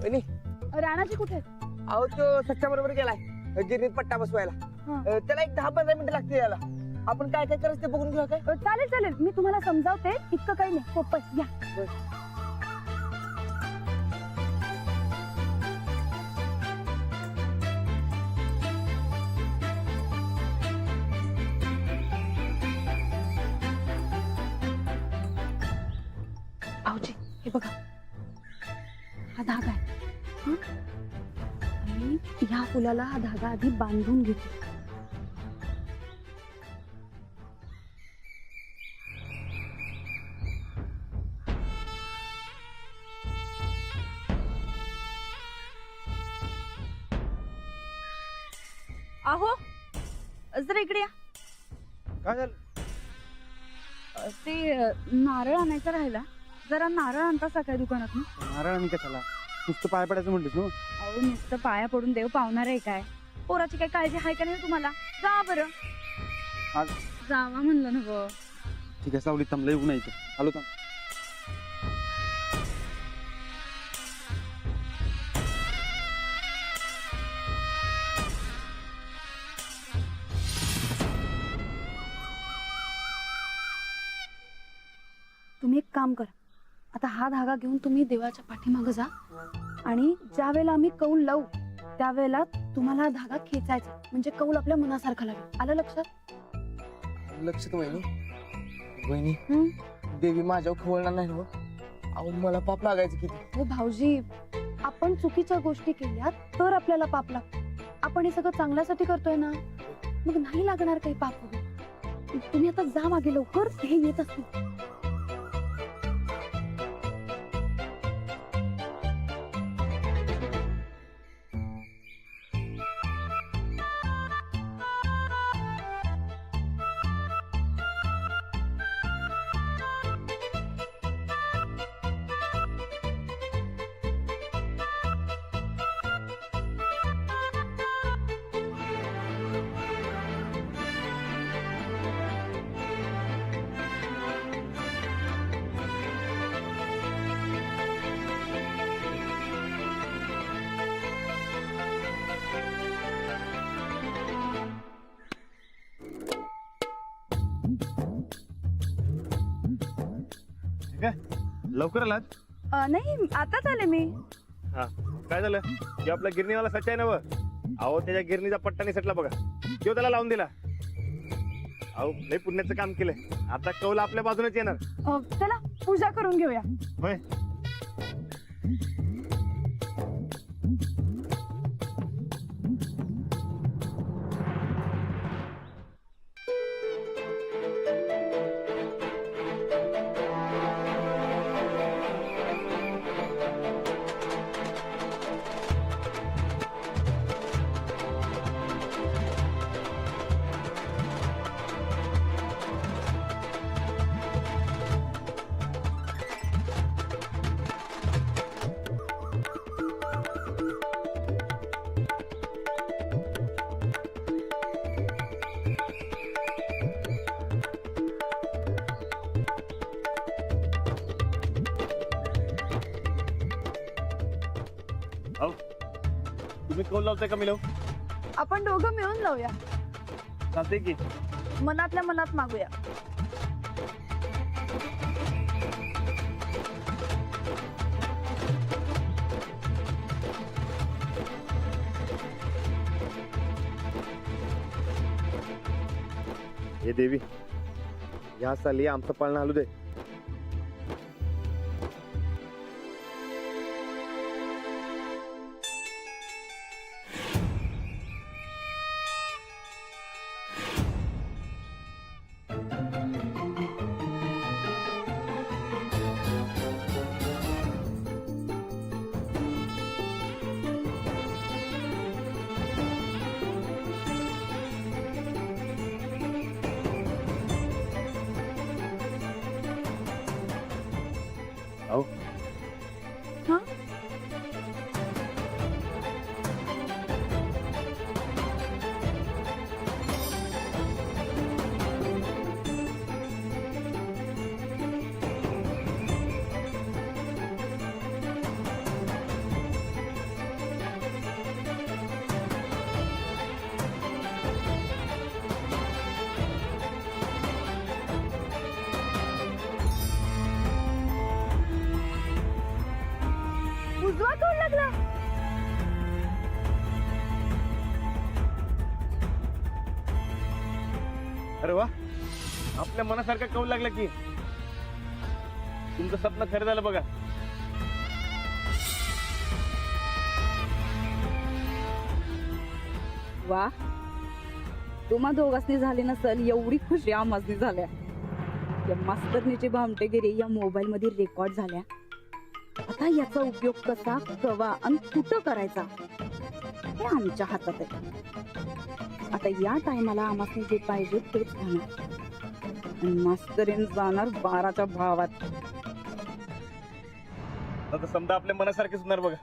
वहिनी राणाजी कुठे? अहो तो सच्चा बरोबर गेलाय गिरणीत पट्टा बसवायला. त्याला एक 10-15 मिनिटं लागते यायला. आपण काय काय करायचं ते बघून घेऊ काय? चालेल चालेल, मी तुम्हाला समजावते. इतकं काही नाही, सोपं या. आऊजी हे बघा, हा धागा आहे हं? आणि ह्या फुलाला हा धागा आधी बांधून घेतो. आहो जरा इकडे या. काय झालं? ते नारळ आणायचं राहिला, जरा नारळ आणता सकाळी दुकानात ना. नारळ आणि कशाला? नुसतं पाय पडायचं म्हणलीस ना. अहो नुसतं पाया पडून देव पावणार आहे काय? पोराची काय काळजी आहे का नाही तुम्हाला? जा बरं. आज जावा म्हणलं ना गं. ठीक आहे, सावलीत थांबलं, येऊ नाही आलो थांब. तुम्ही एक काम करा, आता हा धागा घेऊन तुम्ही देवाच्या पाठीमागं जा आणि ज्या वेळेला आम्ही कौल लावू त्यावेळेला तुम्हाला हा धागा खेचायचा, म्हणजे कौल आपल्या मनासारखा लागेल. आलं लक्षात? लक्षात वहिनी. वहिनी देवी माझ्यावर खवळणार नाही हो. अहो मला पाप लागायचं किती. हो भाऊजी, आपण चुकीच्या गोष्टी केल्या तर आपल्याला पाप लागतं. आपण हे सगळं चांगल्यासाठी करतोय ना, मग नाही लागणार काही पाप वगैरे. तुम्ही आता जा मागे लवकर, हे येत असतील. लवकर आलात? नाही आताच आले मी. हा काय झालं की आपला गिरणीवाला सच्चा आहे ना व? अहो त्याच्या गिरणीचा पट्टा नाही सटला बघा, किंवा त्याला लावून दिला. अहो लय पुण्याचं काम केलंय, आता कौल आपल्या बाजूनेच येणार. चला पूजा करून घेऊया. होय अहो तुम्ही कौल लावताय का मी लावू? आपण दोघं मिळून लावूया, चालतंय की. मनातल्या मनात मागूया. हे देवी या साली आमचं पाळणं आलू दे. अहो हा अरे वा, आपल्या मनासारखं कौल लागलं की. तुमचं स्वप्न खरं झालं बघा. वा, तुम्हा दोघांनी झाली नसल एवढी खुशी आम्हासनी झाल्या. या मास्तरनीची भामटेगिरी या मोबाईल मध्ये रेकॉर्ड झाल्या. आता याचा उपयोग कसा, कवा आणि कुठं करायचा हे आमच्या हातात आहे. आता या टायमाला आम्हाला जे पाहिजे तेच होणार. आणि मास्तरीन जाणार 12च्या भावात. आता समजा आपल्या मनासारखेच होणार बघा.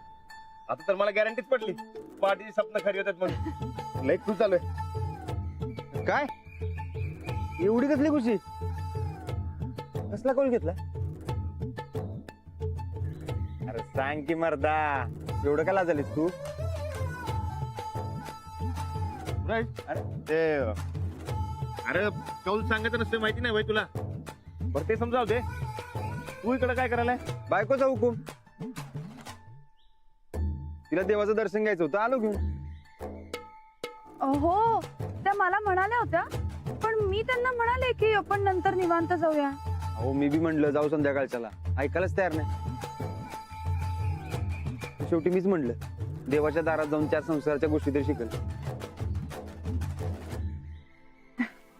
आता तर मला गॅरंटीच पडली पार्टीची स्वप्न खरी होतात म्हणून. लई खुश झालोय. काय एवढी कसली खुशी? कसला कॉल घेतला? अरे सांग की मर्दा, एवढं का लाजालीस तू? अरे ते अरे कौल सांगायचं नसतं माहिती नाही भाई तुला. बरं ते समजाव दे, तू इकडे काय करायलाय? बायकोचा हुकूम. तिला देवाचं दर्शन घ्यायचं होतं, आलो घेऊन. हो, त्या मला म्हणाल्या होत्या, पण मी त्यांना म्हणाले की आपण नंतर निवांत जाऊया. अहो मी बी म्हणलं जाऊ संध्याकाळच्याला, ऐकायलाच तयार नाही. शेवटी मीच म्हणलं देवाच्या दारात जाऊन त्या संसाराच्या गोष्टी तरी शिकल.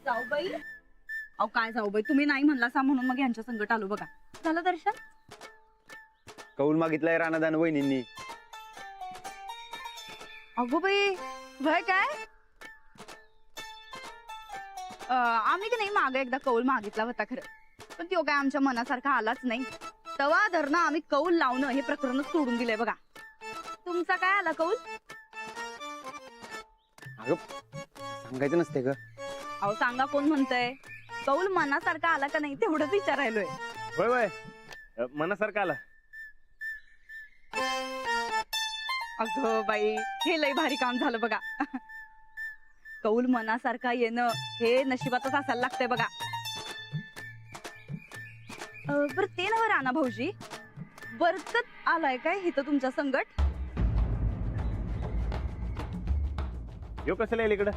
जाऊबाई, अहो काय जाऊबाई, तुम्ही नाही म्हणलासा म्हणून मग यांच्या संकट आलो बघा. झालं दर्शन? कौल मागितलाय राणादान वहिनींनी. अगो बाई, भय काय? आम्ही की नाही मागे एकदा कौल मागितला होता खरं, पण तो काय आमच्या मनासारखा आलाच नाही. तवा धरणं आम्ही कौल लावणं हे प्रकरणच सोडून दिलंय बघा. तुमचा काय आला कौल? अगं सांगायचं नसते ग. अहो सांगा, कोण म्हणतंय? कौल मनासारखा आला का नाही तेवढंच विचारायलोय. होय होय, मनासारखं आला. अगं बाई, हे लय भारी काम झालं बघा. कौल मनासारखा येणं हे नशिबातच असायला लागतंय बघा. बरं ते नव्हे राणा भाऊजी, बरकत आलाय काय इथं तुमच्या संगट? यो कसं येईल इकडं?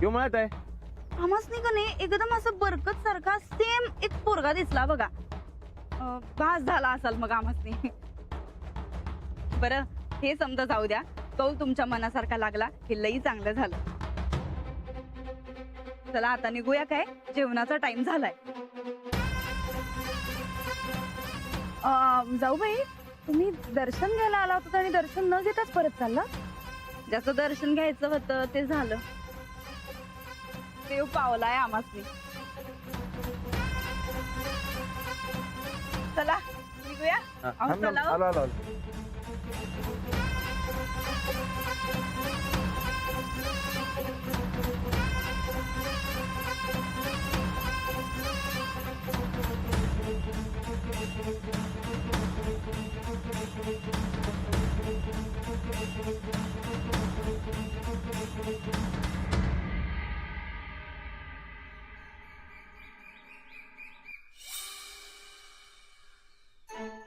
यो म्हणत आहे. आम्हासनी का नाही एकदम असं बरकत सारखा सेम एक पोरगा दिसला बघा. भास झाला असाल मग आम्हासनी. बरं हे समजा जाऊ द्या, कौल तुमच्या मनासारखा लागला हे लई चांगलं झालं. चला आता निघूया, काय जेवणाचा टाइम झालाय. जाऊ बाई, तुम्ही दर्शन घ्यायला आला होता आणि दर्शन न घेताच परत चालला? ज्याचं दर्शन घ्यायचं होतं ते झालं. देव पावलाय आम्हासनी. चला निघूया. अहो, चला हो. आलो आलो आलो.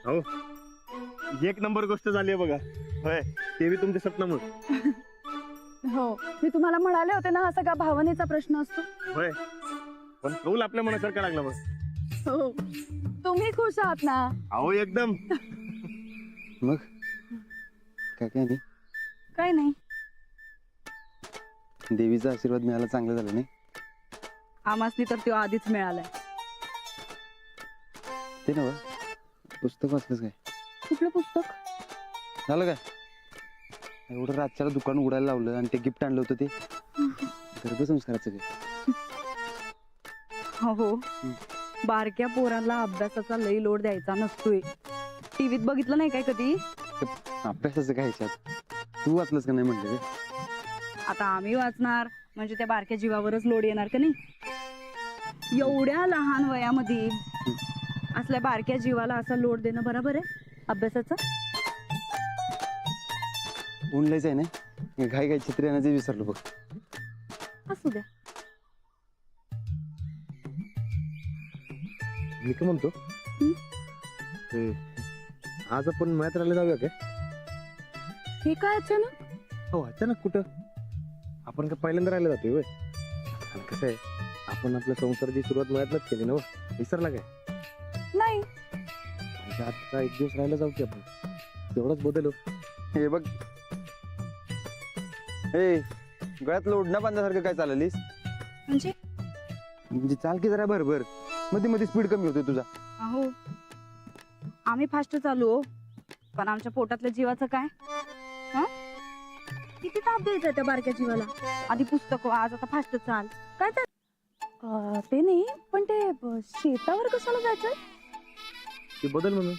हो, एक नंबर गोष्ट झाली बघा. होय, ते बी तुमच्या स्वप्नामुळे. हो, मी तुम्हाला म्हणाले होते ना, हा सगळा भावनेचा प्रश्न असतो. होय, पण कौल आपल्या मनासारखा लागला बघ. हो, तुम्ही खुश आहात ना? अहो एकदम. मग काय काय नाही, काय नाही. देवीचा आशीर्वाद मिळाला, चांगलं झालं नाही? आम्हासनी तर तो आधीच मिळालाय. ते ना पुस्तक वाचलंच काय? कुठलं पुस्तक? झालं काय? एवढं रातच्याला दुकान उघडायला लावलं आणि ते गिफ्ट आणलं होतं ते गर्भसंस्काराचं काय? हो, बारक्या पोरांना अभ्यासाचा लई लोड द्यायचा नसतोय. टीव्हीत बघितलं नाही काय कधी? अभ्यासाचं काय ह्याच्यात? तू वाचलंस का नाही म्हणलं? आता आम्ही वाचणार म्हणजे त्या बारक्या जीवावरच लोड येणार का नाही? एवढ्या लहान वयामध्ये असल्या बारक्या जीवाला असा लोड देणं बरोबर आहे अभ्यासाचं? ऊनलाच आहे ना, घाई घाई चित्र येण्याचे विसरलो बघ. असू द्या. मी काय म्हणतो, आज आपण मॅच राहिला जाऊया काय? हे काय अचानक? हो अचानक कुठं? आपण काय पहिल्यांदा राहिला जातोय? कसं आहे, आपण आपल्या संसाराची सुरुवात मळ्यातच केली ना हो? विसरला काय? नाही म्हणजे आजचा एक दिवस राहायला जाऊ की आपण, तेवढाच बदल हो. हे बघ, ए गळ्यात लोडणं बांधल्यासारखं काय चाललीस? म्हणजे म्हणजे चाल की जरा भरभर, मध्ये मध्ये स्पीड कमी होतोय तुझा. अहो आम्ही फास्ट चालू हो, पण आमच्या पोटातल्या जीवाचं काय? हं? किती ताप द्यायचा त्या बारक्या जीवाला? आधी पुस्तक आज आता फास्ट चाल. काय ते नाही, पण ते शेतावर कशाला जायचंय? ते बदल म्हणून.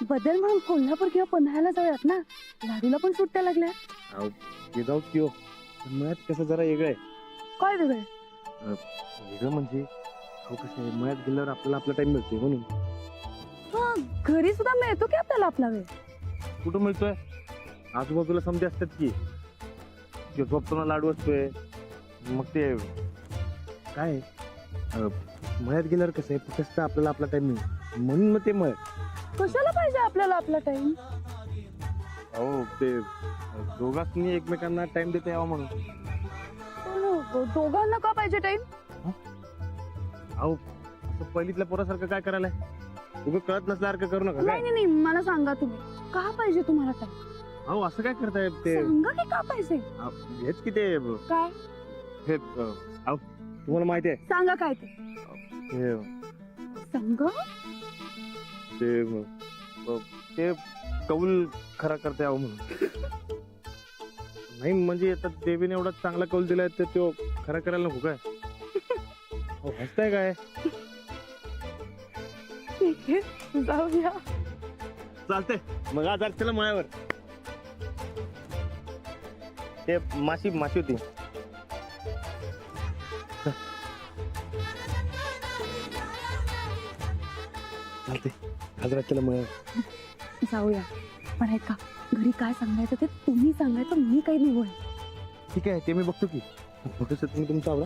बदल म्हणून कोल्हापूर किंवा पन्हाळ्याला जाऊयात ना, लाडूला पण सुट्ट्या लागल्या. अहो ते जाऊ की हो, पण मळ्यात कसं जरा वेगळं आहे. काय वेगळं? वेगळं म्हणजे अहो कसं आहे, मळ्यात गेल्यावर आपल्याला आपला टाइम मिळतोय म्हणून. घरी सुद्धा मिळतो की आपल्याला आपला वेळ? कुठं मिळतोय? आजूबाजूला समजे असतात की झोपताना लाडू असतोय. मग ते काय मळ्यात गेल्यावर कसं आहे, फक्त आपल्याला आपला टाइम मिळतो म्हणून मग ते मळ्यात. कशाला पाहिजे आपल्याला आपला टाइम? अहो ते दोघांनी एकमेकांना टाइम देता यावा म्हणून. दोघांना का पाहिजे टाइम? अहो असं पहिलीतल्या पोरासारखं काय करायला, उगं कळत नसल्यासारखं करू नका काय. नाही नाही, मला सांगा तुम्ही का पाहिजे तुम्हाला टाइम? अहो असं काय करताय ते? सांगा की का पाहिजे? हेच की ते काय हे अहो तुम्हाला माहिती आहे सांगा काय ते हे सांगा. ते ते कौल खरा करते आहो म्हणून. नाही म्हणजे आता देवीने एवढा चांगला कौल दिलाय तर तो खरा करायला नको काय? अहो, हसताय काय? ठीक आहे, जाऊया. चालतंय मग आज चला मळ्यावर. ते माशी होती. चालतंय आज चला मळ्यावर. जाऊया, पण ऐका, घरी काय सांगायचं ते तुम्ही सांगायचं, मी काही नाही बोल. ठीक आहे ते मी बघतो की. फोटो तुम्ही तुमचा आवडा,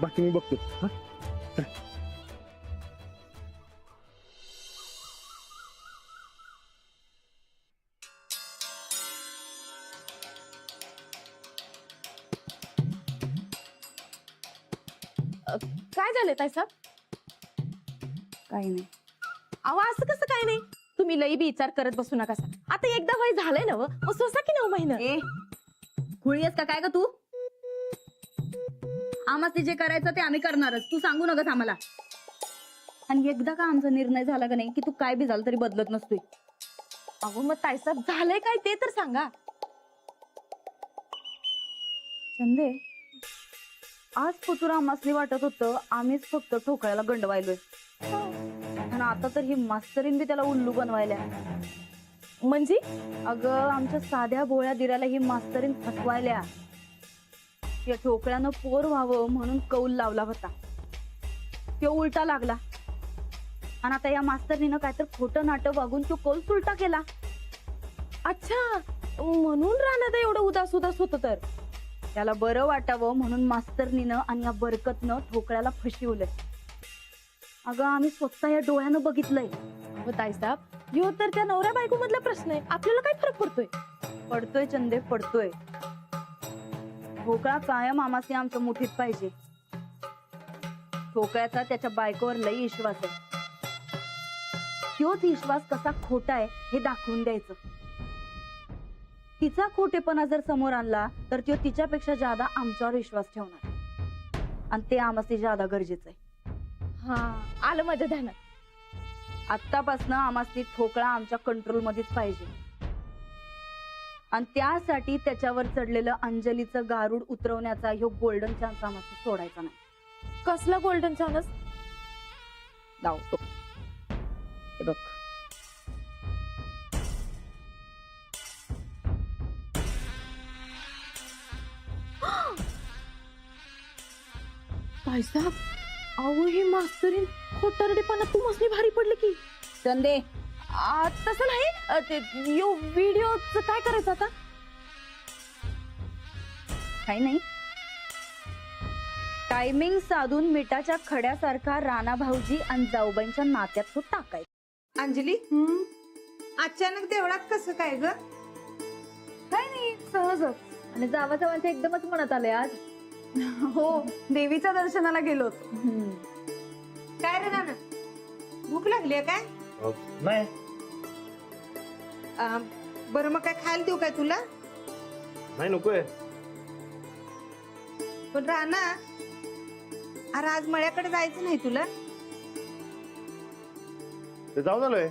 बाकी मी बघतो. हा काय झालं ताई साहेब? काही नाही. अहो असं कसं काय नाही, तुम्ही लई बी विचार करत बसू नका. आता एकदा वय झालंय ना, मग सोसा की 9 महिना. ए खुळी का काय ग तू? आम्हाला जे करायचं ते आम्ही करणारच, तू सांगू नकस आम्हाला. आणि एकदा का आमचा निर्णय झाला का नाही की तू काय बी झालं तरी बदलत नसतोय. अहो मग ताई साहेब झालंय काय ते तर सांगा. चंदे, आज पुतुरा आम्हाला वाटत होतं आम्हीच फक्त ठोकळ्याला गंडवायलोय, पण आता तर ही मास्तरीन बी त्याला उल्लू बनवायल्या. म्हणजे अगं आमच्या साध्या भोळ्या दिराला ही मास्तरीन फसवायल्या. या ठोकळ्यानं पोर व्हावं म्हणून कौल लावला होता, तो उलटा लागला. आणि आता या मास्तरीनं काय तर खोटं नाटक वागून तो कौल उलटा केला. अच्छा, म्हणून राहण्यात एवढं उदास उदास होत. तर त्याला बरं वाटावं म्हणून मास्तरनीनं आणि या बरकतनं ठोकळ्याला फसवलंय. अगं आम्ही स्वतः या डोळ्यानं बघितलंय. हो ताई साहेब, ह्यो तर त्या नवऱ्या बायको मधला प्रश्न आहे, आपल्याला काय फरक पडतोय? पडतोय चंदे, पडतोय. ठोकळा कायम आमासने आमच्या मुठीत पाहिजे. ठोकळ्याचा त्याच्या बायकोवर लई विश्वास आहे. तोच विश्वास कसा खोटा आहे हे दाखवून द्यायचं. तिचा खोटेपणा जर समोर आणला तर तो तिच्यापेक्षा जादा आमच्यावर विश्वास ठेवणार, आणि ते आमासने जादा गरजेचं आहे. हा, आलं माझ्या ध्यानात. आत्तापासनं आमासनी ठोकळा आमच्या कंट्रोल मध्येच पाहिजे, आणि त्यासाठी त्याच्यावर चढलेलं अंजलीचं गारुड उतरवण्याचा ह्यो गोल्डन चान्स आम्हाला सोडायचा नाही. कसला गोल्डन चान्स? लावतो हे बघ. ताई साहेब, अहो ही मास्तरीन खोटारडेपणा तू मसली भारी पडले की. चंदे, तसं नाही, ते यो व्हिडिओच काय करायचं आता? काही नाही. टायमिंग साधून मिठाच्या खड्यासारखा राणा भाऊजी आणि जाऊबाईंच्या नात्यात तो टाकायचा. अंजली, अचानक देवळात कसं काय ग? काही नाही, सहजच. आणि जावा जावांचं एकदमच म्हणत आलंय आज. हो, देवीच्या दर्शनाला गेलो होतो. काय रे नाना भूक लागली काय नाही बरं मग काय खायला देऊ काय तुला नाही नकोय. पण राणा अरे आज मळ्याकडे जायचं नाही तुला ते जाऊन आलोय.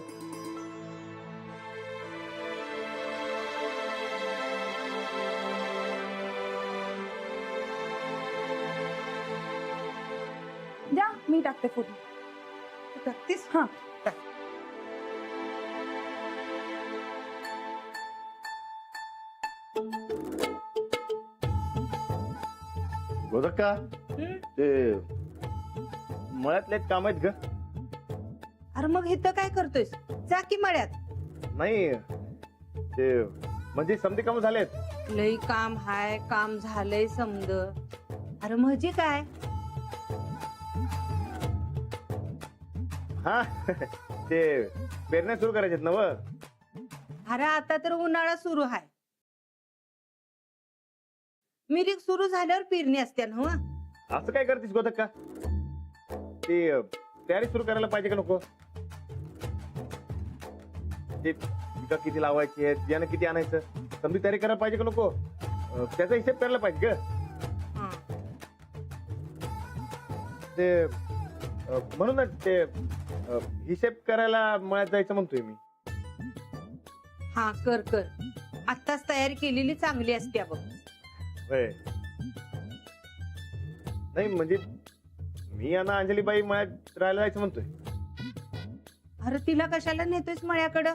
द्या मी टाकते फोटो. तू टाकतेस हा. गोदक्का ते मळ्यातले काम आहेत ग. अरे मग इथं काय करतोयस जा की मळ्यात नाही ते म्हणजे समधी काम झालेत. लई काम हाय काम झालंय समद अरे म्हणजे काय हा ते पेरण्या सुरू करायच्यात ना व. अरे आता तर उन्हाळा सुरू आहे मिरिक सुरू झाल्यावर पेरणी असते ना हो असं काय करतेस गोदक्का? ते तयारी सुरू करायला पाहिजे का नको? ते पिकं किती लावायची आहेत बियाणं किती आणायचं समधी तयारी करायला पाहिजे का नको? त्याचा हिशेब करायला पाहिजे ग. हा. ते म्हणूनच ते हिशेब करायला मळ्यात जायचं म्हणतोय मी. हा कर कर आत्ताच तयारी केलेली चांगली असते बघ होय. नाही म्हणजे मी आणि अंजलीबाई मळ्यात राहायला जायचं म्हणतोय. अरे तिला कशाला नेतोयस मळ्याकडं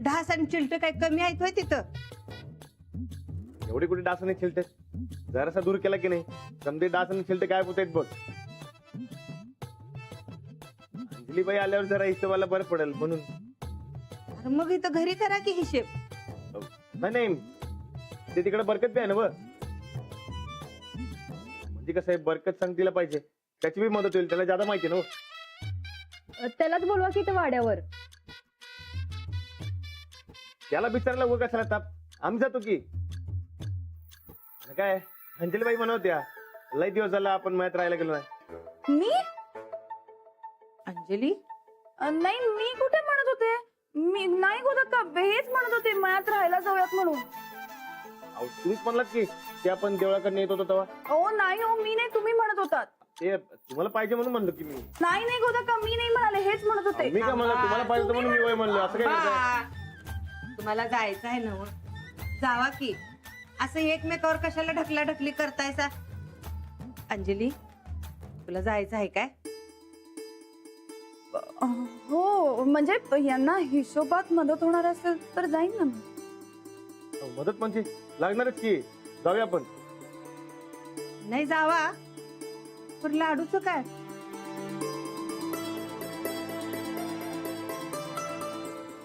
ढास आणि चिलट काय कमी आहेत होय तिथं एवढी कुठे डास आणि छिलटे जरासा दूर केला की नाही समजे डास आणि छिलटे काय होत बघ. अंजलीबाई आल्यावर जरा हिशोबाला बरं पडेल म्हणून. अरे मग इथं घरी करा की हिशेब नाही नाही ते तिकडे बरकत बी आहे ना व. म्हणजे कसं आहे बरकत सांगतीला पाहिजे त्याची बी मदत होईल त्याला ज्यादा माहिती ना व. त्यालाच बोलवा की ते वाड्यावर. त्याला बिचारायला उगा कशाला ताप आम्ही जातो की. आणि काय अंजलीबाई म्हणत होत्या लय दिवस झाला आपण मळ्यात राहायला गेलो नाही. मी अंजली नाही मी कुठे म्हणत होते. मी नाही गोदक्का हेच म्हणत होते मळ्यात राहायला जाऊयात म्हणून. अहो, तुम्हीच म्हणलात की ते आपण देवळाकडे येत होतो तेव्हा. ओ नाही हो मी नाही तुम्ही म्हणत होतात. ते तुम्हाला पाहिजे म्हणून म्हणलो की मी. नाही नाही गोदक्का मी नाही म्हणाले हेच म्हणत होते. मी का म्हणलं तुम्हाला पाहिजे होतं म्हणून मी वय म्हणलो असं काय करताय? बा, तुम्हाला जायचं आहे ना जावा की असं एकमेकावर कशाला ढकला ढकली करतायसा अंजली तुला जायचं आहे काय हो म्हणजे यांना हिशोबात मदत होणार असेल तर जाईन ना मी. मदत म्हणजे लागणारच की जाऊया आपण. नाही जावा पण लाडूचं काय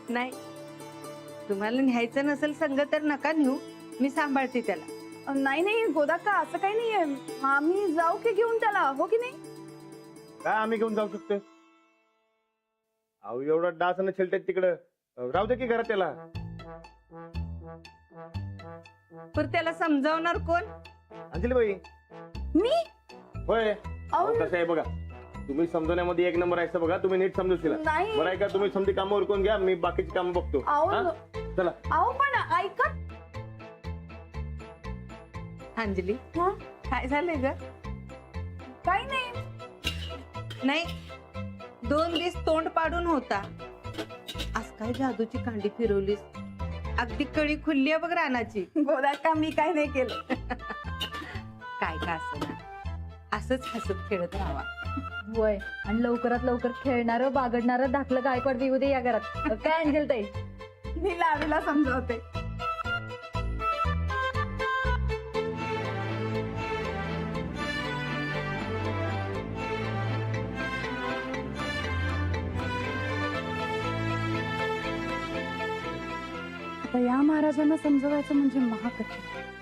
नाही तुम्हाला न्यायचं नसेल संग तर नका नेऊ मी सांभाळते त्याला नाही नाही गोदक्का असं काही नाहीये. आम्ही जाऊ की घेऊन त्याला हो की नाही. काय आम्ही घेऊन जाऊ शकतो? अहो एवढा डास आणि छिलटे तिकडं राहू दे की घरात त्याला. पण त्याला समजावणार कोण अंजलीबाई मी होय. अहो, अहो, कसं आहे बघा तुम्ही समजवण्यामध्ये एक नंबर आहे बघा तुम्ही नीट समजू तिला. नाही बरं आहे का तुम्ही समधी कामं उरकून घ्या मी बाकीची कामं बघतो. अहो हा? चला अहो पण ऐका. अंजली हा? काय झालंय ग काही नाही. नाही 2 दिवस तोंड पाडून होता आज काय जादूची कांडी फिरवलीस अगदी कळी खुलली आहे बघ रानाची गोदक्का मी काही नाही केलं. काय का असं असंच हसत खेळत राहावा वय आणि लवकरात लवकर खेळणारं बागडणारं धाकलं गायकवाड देऊ दे या घरात. काय अंजल ताई मी लाडूला समजावते. आता या महाराजांना समजवायचं म्हणजे महाकठीण.